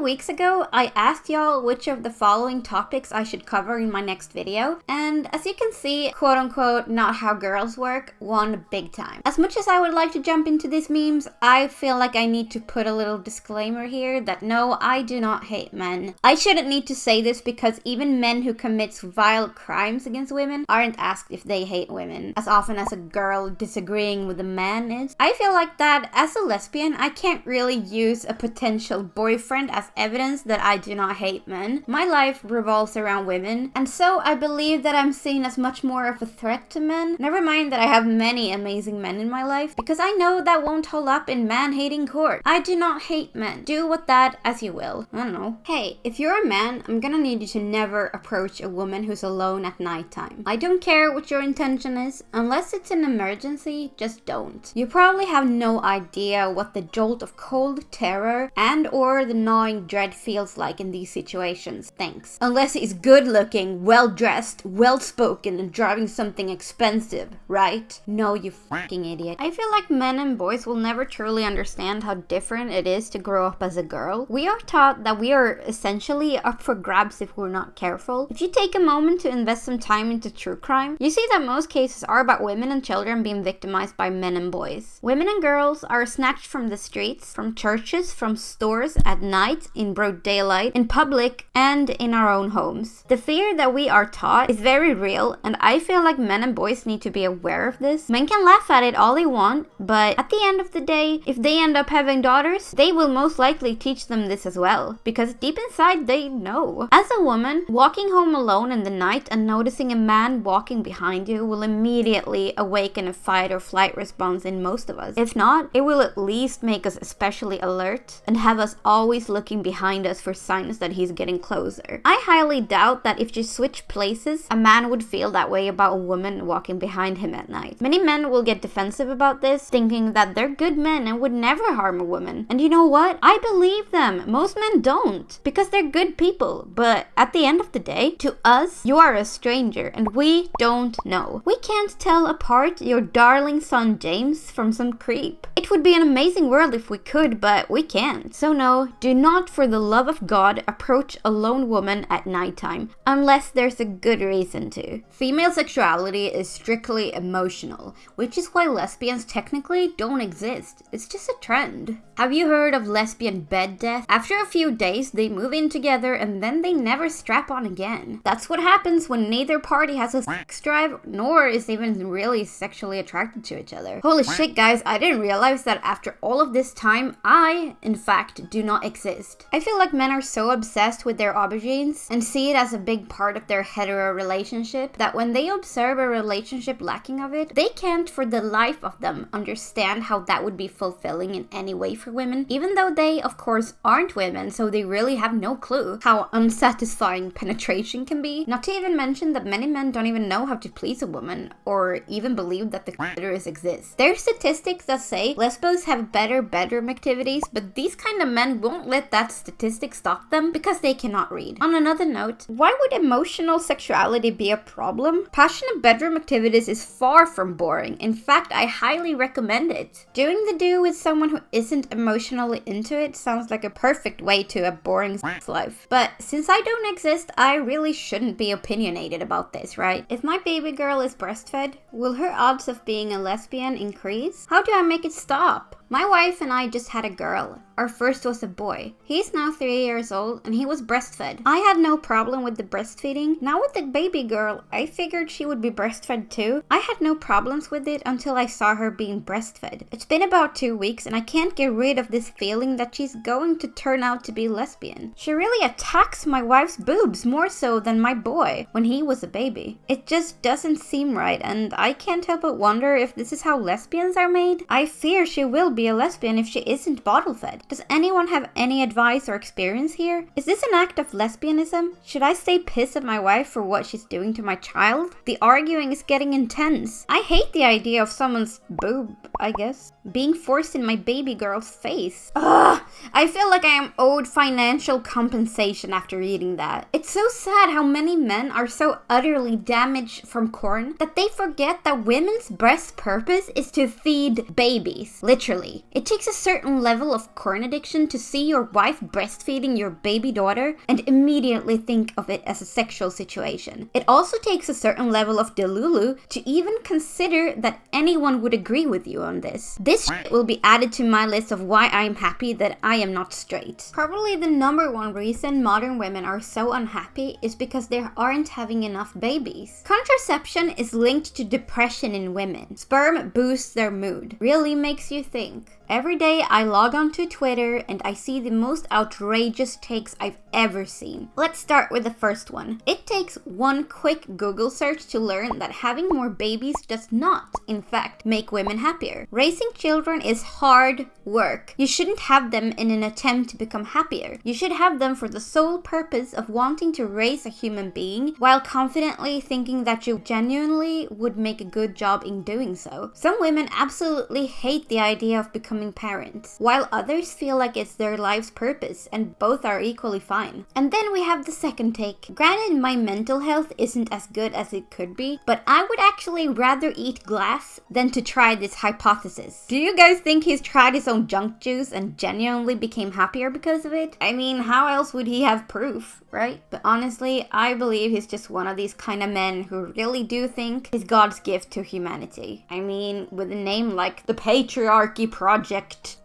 weeks ago, I asked y'all which of the following topics I should cover in my next video, and as you can see, quote unquote, not how girls work, won big time. As much as I would like to jump into these memes, I feel like I need to put a little disclaimer here that no, I do not hate men. I shouldn't need to say this because even men who commit vile crimes against women aren't asked if they hate women, as often as a girl disagreeing with a man is. I feel like that as a lesbian, I can't really use a potential boyfriend as evidence that I do not hate men. My life revolves around women, and so I believe that I'm seen as much more of a threat to men. Never mind that I have many amazing men in my life, because I know that won't hold up in man-hating court. I do not hate men. Do with that as you will. I don't know. Hey, if you're a man, I'm gonna need you to never approach a woman who's alone at nighttime. I don't care what your intention is, unless it's an emergency, just don't. You probably have no idea what the jolt of cold terror and or the gnawing dread feels like in these situations. Thanks. Unless he's good looking, well dressed, well spoken, and driving something expensive, right? No, you fucking idiot. I feel like men and boys will never truly understand how different it is to grow up as a girl. We are taught that we are essentially up for grabs if we're not careful. If you take a moment to invest some time into true crime, you see that most cases are about women and children being victimized by men and boys. Women and girls are snatched from the streets, from churches, from stores, at night, in broad daylight, in public, and in our own homes. The fear that we are taught is very real, and I feel like men and boys need to be aware of this. Men can laugh at it all they want, but at the end of the day, if they end up having daughters, they will most likely teach them this as well, because deep inside they know. As a woman, walking home alone in the night and noticing a man walking behind you will immediately awaken a fight or flight response in most of us. If not, it will at least make us especially alert and have us always looking behind us for signs that he's getting closer. I highly doubt that if you switch places, a man would feel that way about a woman walking behind him at night. Many men will get defensive about this, thinking that they're good men and would never harm a woman. And you know what? I believe them. Most men don't, because they're good people. But at the end of the day, to us, you are a stranger and we don't know. We can't tell apart your darling son James from some creep. It would be an amazing world if we could, but we can't. So no, do not for the love of God approach a lone woman at nighttime, unless there's a good reason to. Female sexuality is strictly emotional, which is why lesbians technically don't exist. It's just a trend. Have you heard of lesbian bed death? After a few days, they move in together and then they never strap on again. That's what happens when neither party has a sex drive, nor is even really sexually attracted to each other. Holy shit, guys, I didn't realize that after all of this time, I, in fact, do not exist. I feel like men are so obsessed with their aubergines and see it as a big part of their hetero relationship that when they observe a relationship lacking of it, they can't for the life of them understand how that would be fulfilling in any way for women, even though they, of course, aren't women, so they really have no clue how unsatisfying penetration can be. Not to even mention that many men don't even know how to please a woman, or even believe that the clitoris exists. There are statistics that say lesbos have better bedroom activities, but these kind of men won't let that statistic stop them because they cannot read. On another note, why would emotional sexuality be a problem? Passionate bedroom activities is far from boring. In fact, I highly recommend it. Doing the do with someone who isn't emotionally into it sounds like a perfect way to a boring sex life. But since I don't exist, I really shouldn't be opinionated about this, right? If my baby girl is breastfed, will her odds of being a lesbian increase? How do I make it stop? My wife and I just had a girl. Our first was a boy. He's now 3 years old and he was breastfed. I had no problem with the breastfeeding. Now with the baby girl, I figured she would be breastfed too. I had no problems with it until I saw her being breastfed. It's been about 2 weeks and I can't get rid of this feeling that she's going to turn out to be lesbian. She really attacks my wife's boobs more so than my boy when he was a baby. It just doesn't seem right and I can't help but wonder if this is how lesbians are made. I fear she will be a lesbian if she isn't bottle fed. Does anyone have any advice or experience here? Is this an act of lesbianism? Should I stay pissed at my wife for what she's doing to my child? The arguing is getting intense. I hate the idea of someone's boob, I guess, being forced in my baby girl's face. Ugh! I feel like I am owed financial compensation after reading that. It's so sad how many men are so utterly damaged from corn that they forget that women's breast purpose is to feed babies. Literally. Really. It takes a certain level of corn addiction to see your wife breastfeeding your baby daughter and immediately think of it as a sexual situation. It also takes a certain level of delulu to even consider that anyone would agree with you on this. This shit will be added to my list of why I'm happy that I am not straight. Probably the number one reason modern women are so unhappy is because they aren't having enough babies. Contraception is linked to depression in women. Sperm boosts their mood. Really makes you think. Every day I log onto Twitter and I see the most outrageous takes I've ever seen. Let's start with the first one. It takes one quick Google search to learn that having more babies does not, in fact, make women happier. Raising children is hard work. You shouldn't have them in an attempt to become happier. You should have them for the sole purpose of wanting to raise a human being while confidently thinking that you genuinely would make a good job in doing so. Some women absolutely hate the idea of becoming parents, while others feel like it's their life's purpose, and both are equally fine. And then we have the second take. Granted, my mental health isn't as good as it could be, but I would actually rather eat glass than to try this hypothesis. Do you guys think he's tried his own junk juice and genuinely became happier because of it? I mean, how else would he have proof, right? But honestly, I believe he's just one of these kind of men who really do think he's God's gift to humanity. I mean, with a name like the Patriarchy Project,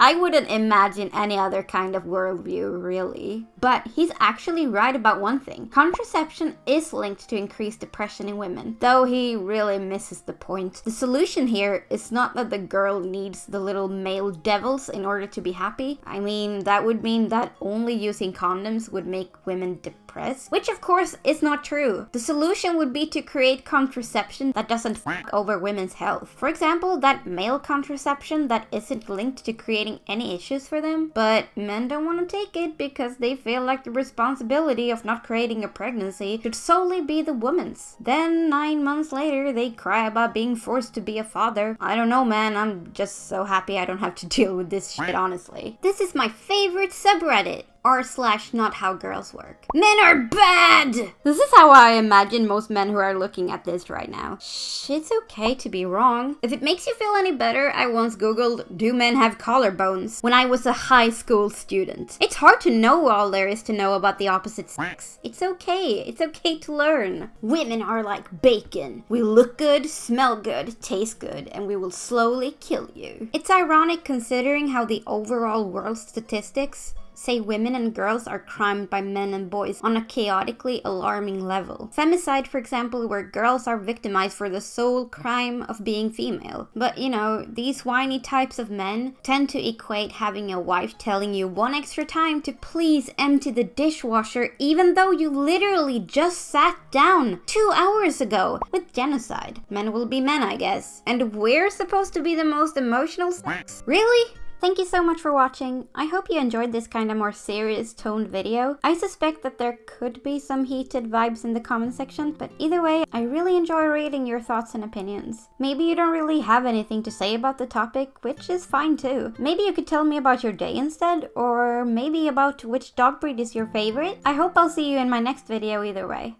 I wouldn't imagine any other kind of worldview, really. But he's actually right about one thing. Contraception is linked to increased depression in women, though he really misses the point. The solution here is not that the girl needs the little male devils in order to be happy. I mean, that would mean that only using condoms would make women depressed, which of course is not true. The solution would be to create contraception that doesn't fuck over women's health. For example, that male contraception that isn't linked to creating any issues for them, but men don't want to take it because they feel like the responsibility of not creating a pregnancy should solely be the woman's. Then 9 months later, they cry about being forced to be a father. I don't know, man. I'm just so happy I don't have to deal with this shit, honestly. This is my favorite subreddit. r/nothowgirlswork. Men are bad! This is how I imagine most men who are looking at this right now. It's okay to be wrong. If it makes you feel any better, I once googled, do men have collarbones? When I was a high school student. It's hard to know all there is to know about the opposite sex. It's okay. It's okay to learn. Women are like bacon. We look good, smell good, taste good, and we will slowly kill you. It's ironic considering how the overall world statistics say women and girls are crimed by men and boys on a chaotically alarming level. Femicide, for example, where girls are victimized for the sole crime of being female. But you know, these whiny types of men tend to equate having a wife telling you one extra time to please empty the dishwasher even though you literally just sat down 2 hours ago with genocide. Men will be men, I guess. And we're supposed to be the most emotional sex? Really? Thank you so much for watching. I hope you enjoyed this kind of more serious toned video. I suspect that there could be some heated vibes in the comment section, but either way, I really enjoy reading your thoughts and opinions. Maybe you don't really have anything to say about the topic, which is fine too. Maybe you could tell me about your day instead, or maybe about which dog breed is your favorite. I hope I'll see you in my next video either way.